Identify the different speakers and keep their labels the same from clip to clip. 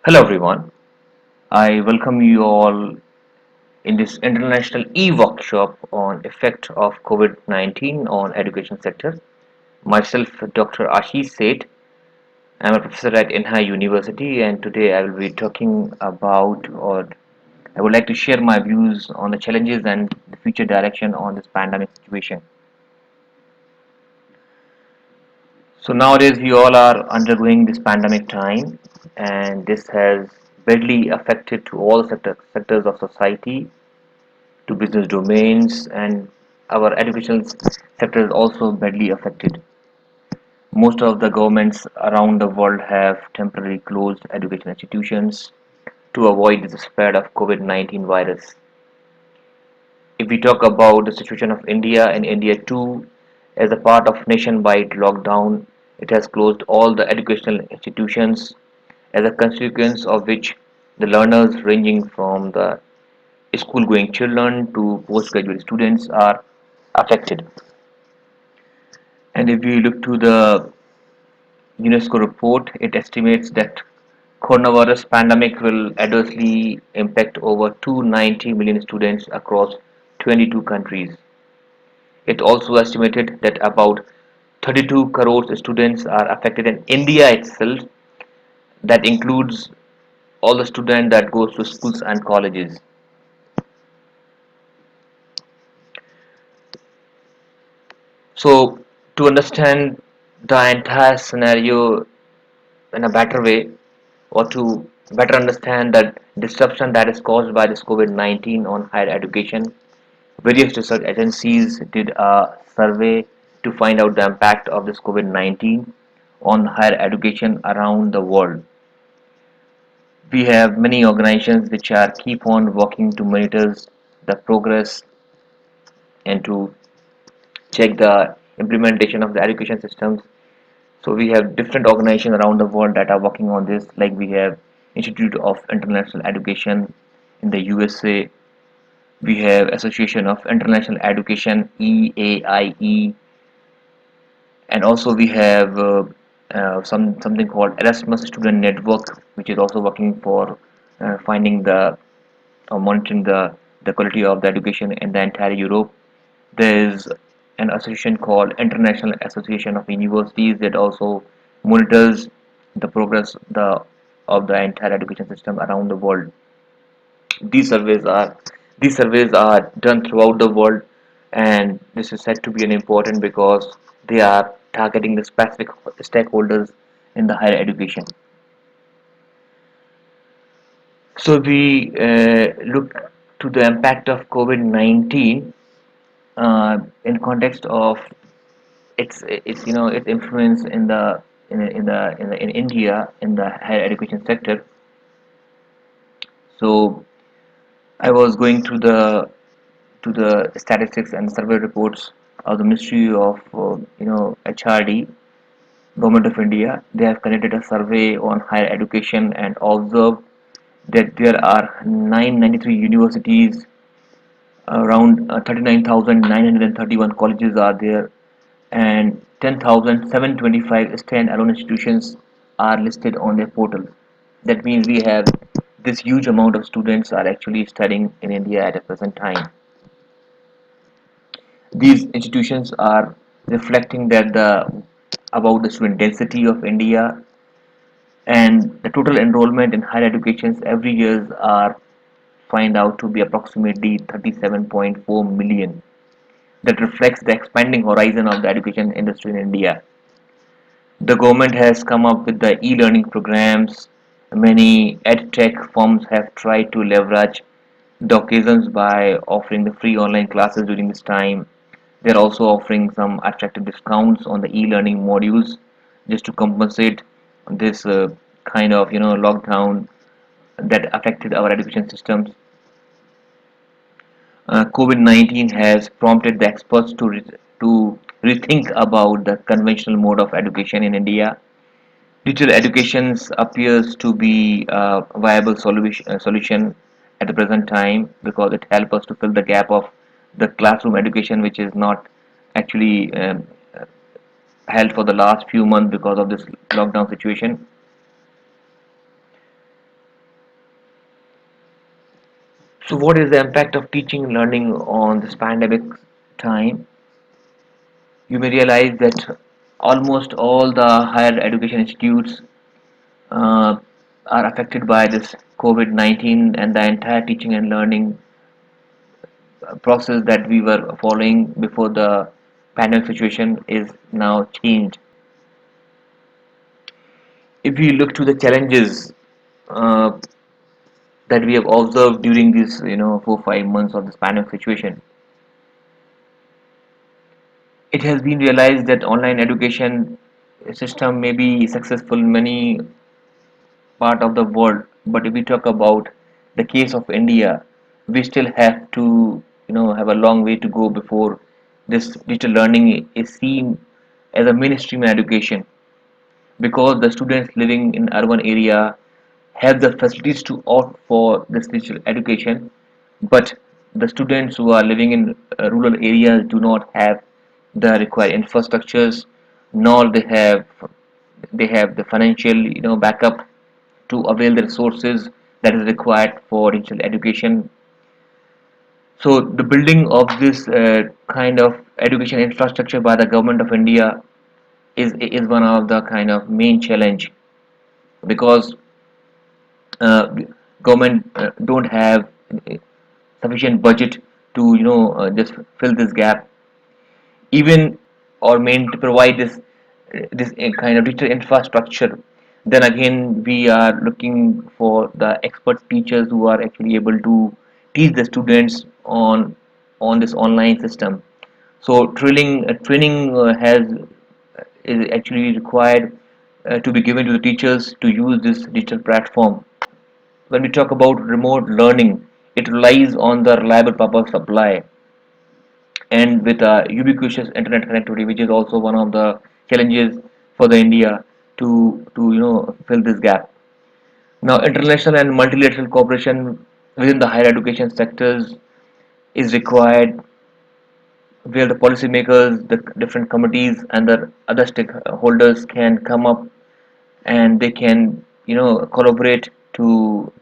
Speaker 1: Hello everyone. I welcome you all in this international e-workshop on effect of COVID-19 on education sector. Myself, Dr. Ashish Seth. I'm a professor at Inha University, and today I will be talking about, or I would like to share my views on the challenges and the future direction on this pandemic situation. So nowadays we all are undergoing this pandemic time, and this has badly affected to all sectors of society, to business domains, and our educational sector is also badly affected. Most of the governments around the world have temporarily closed education institutions to avoid the spread of COVID-19 virus. If we talk about the situation of India, and India too, as a part of nationwide lockdown, it has closed all the educational institutions, as a consequence of which the learners ranging from the school going children to postgraduate students are affected. And if we look to the UNESCO report, it estimates that coronavirus pandemic will adversely impact over 290 million students across 22 countries. It also estimated that about 32 crore students are affected in India itself. That includes all the students that goes to schools and colleges. So to understand the entire scenario in a better way, or to better understand the disruption that is caused by this COVID-19 on higher education, various research agencies did a survey to find out the impact of this COVID-19 on higher education around the world. We have many organizations which are keep on working to monitor the progress and to check the implementation of the education systems. So we have different organizations around the world that are working on this, like we have Institute of International Education in the USA, we have Association of International Education EAIE, and also we have something called Erasmus Student Network, which is also working for finding the monitoring the quality of the education in the entire Europe. There is an association called International Association of Universities that also monitors the progress of the entire education system around the world. These surveys are these surveys are done throughout the world, and this is said to be an important because they are targeting the specific stakeholders in the higher education. So we look to the impact of COVID-19 in context of its its influence in in India in the higher education sector. So I was going to the statistics and survey reports of the Ministry of HRD, Government of India. They have conducted a survey on higher education and observed that there are 993 universities, around 39,931 colleges are there, and 10,725 stand-alone institutions are listed on their portal. That means we have this huge amount of students are actually studying in India at the present time. These institutions are reflecting that the about the student density of India, and the total enrollment in higher educations every year are find out to be approximately 37.4 million. That reflects the expanding horizon of the education industry in India. The government has come up with the e-learning programs. Many edtech firms have tried to leverage the occasions by offering the free online classes during this time. They're also offering some attractive discounts on the e-learning modules just to compensate this kind of lockdown that affected our education systems. COVID-19 has prompted the experts to rethink about the conventional mode of education in India. Digital education appears to be a viable solution at the present time because it helps us to fill the gap of the classroom education, which is not actually held for the last few months because of this lockdown situation. So, what is the impact of teaching and learning on this pandemic time? You may realize that almost all the higher education institutes uh, are affected by this COVID-19, and the entire teaching and learning process that we were following before the pandemic situation is now changed. If we look to the challenges uh, that we have observed during this, 4 5 months of this pandemic situation, it has been realized that online education system may be successful in many part of the world, but if we talk about the case of India, we still have to have a long way to go before this digital learning is seen as a mainstream education, because the students living in urban area have the facilities to opt for this digital education, but the students who are living in rural areas do not have the required infrastructures, nor they have the financial backup to avail the resources that is required for digital education. So the building of this kind of education infrastructure by the government of India is one of the kind of main challenge, because uh, government don't have sufficient budget to just fill this gap, even or meant to provide this kind of digital infrastructure. Then again, we are looking for the expert teachers who are actually able to teach the students on this online system. So training has is actually required to be given to the teachers to use this digital platform. When we talk about remote learning, it relies on the reliable power supply, and with ubiquitous internet connectivity, which is also one of the challenges for the India to fill this gap. Now, international and multilateral cooperation within the higher education sectors is required, where the policymakers, the different committees, and the other stakeholders can come up, and they can collaborate to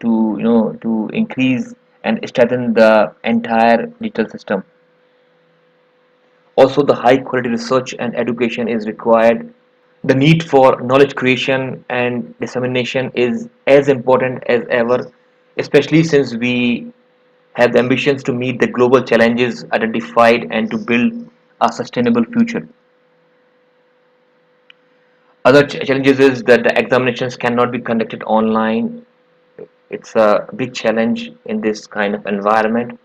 Speaker 1: increase and strengthen the entire digital system. Also, the high quality research and education is required. The need for knowledge creation and dissemination is as important as ever, especially since we have the ambitions to meet the global challenges identified and to build a sustainable future. Other challenges is that the examinations cannot be conducted online. It's a big challenge in this kind of environment.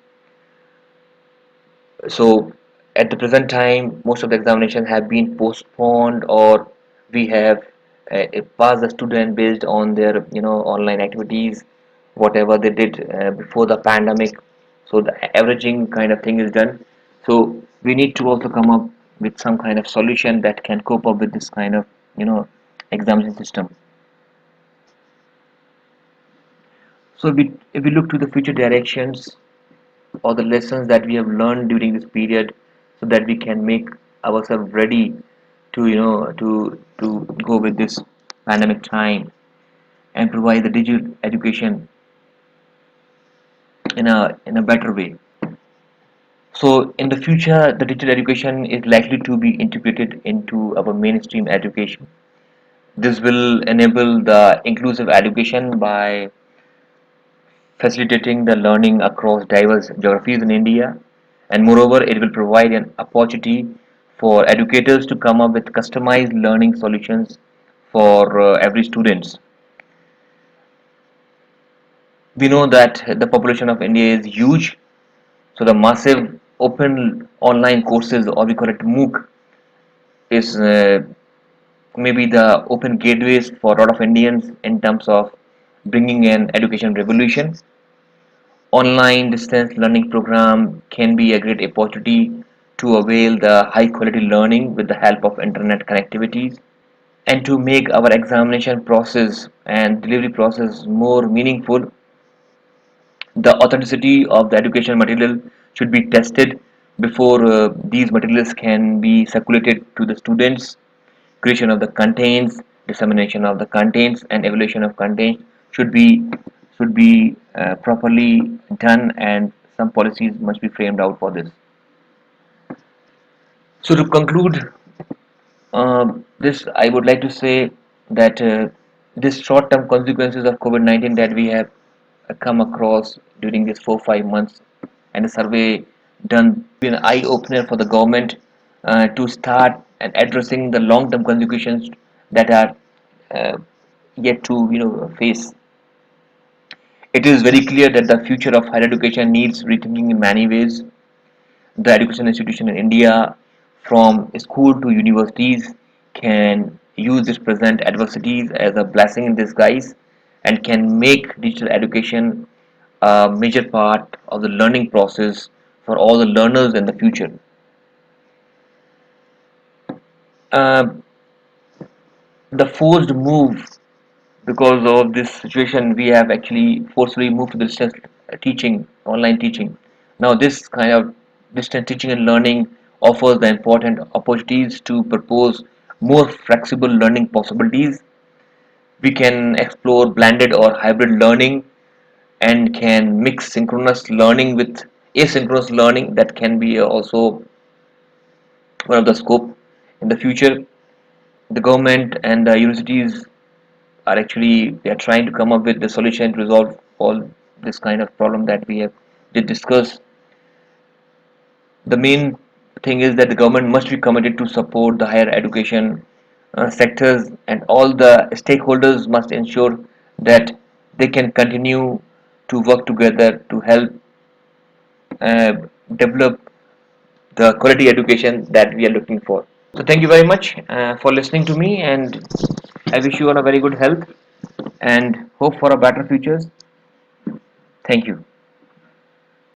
Speaker 1: So at the present time, most of the examinations have been postponed, or we have passed the student based on their online activities, whatever they did before the pandemic. So the averaging kind of thing is done. So we need to also come up with some kind of solution that can cope up with this kind of examination system. So if we look to the future directions or the lessons that we have learned during this period, so that we can make ourselves ready to go with this pandemic time and provide the digital education in a better way. So in the future, the digital education is likely to be integrated into our mainstream education. This will enable the inclusive education by facilitating the learning across diverse geographies in India, and moreover, it will provide an opportunity for educators to come up with customized learning solutions for every student. We know that the population of India is huge, so the massive open online courses, or we call it MOOC, is maybe the open gateways for a lot of Indians in terms of bringing an education revolution. Online distance learning program can be a great opportunity to avail the high quality learning with the help of internet connectivities, and to make our examination process and delivery process more meaningful. The authenticity of the education material should be tested before these materials can be circulated to the students. Creation of the contents, dissemination of the contents, and evaluation of contents should be should be properly done, and some policies must be framed out for this. So to conclude this, I would like to say that this short-term consequences of COVID-19 that we have come across during these 4 5 months, and a survey done, been an eye-opener for the government to start and addressing the long-term consequences that are uh, yet to face. It is very clear that the future of higher education needs rethinking in many ways. The education institution in India, from school to universities, can use this present adversities as a blessing in disguise and can make digital education a major part of the learning process for all the learners in the future. Uh, the forced move, because of this situation, we have actually forcefully moved to the distance teaching, online teaching. Now, this kind of distance teaching and learning offers the important opportunities to propose more flexible learning possibilities. We can explore blended or hybrid learning and can mix synchronous learning with asynchronous learning. That can be also one of the scope in the future. The government and the universities are actually, they are trying to come up with the solution to resolve all this kind of problem that we have did discuss. The main thing is that the government must be committed to support the higher education sectors, and all the stakeholders must ensure that they can continue to work together to help uh, develop the quality education that we are looking for. So thank you very much for listening to me, and I wish you all a very good health and hope for a better futures. Thank you.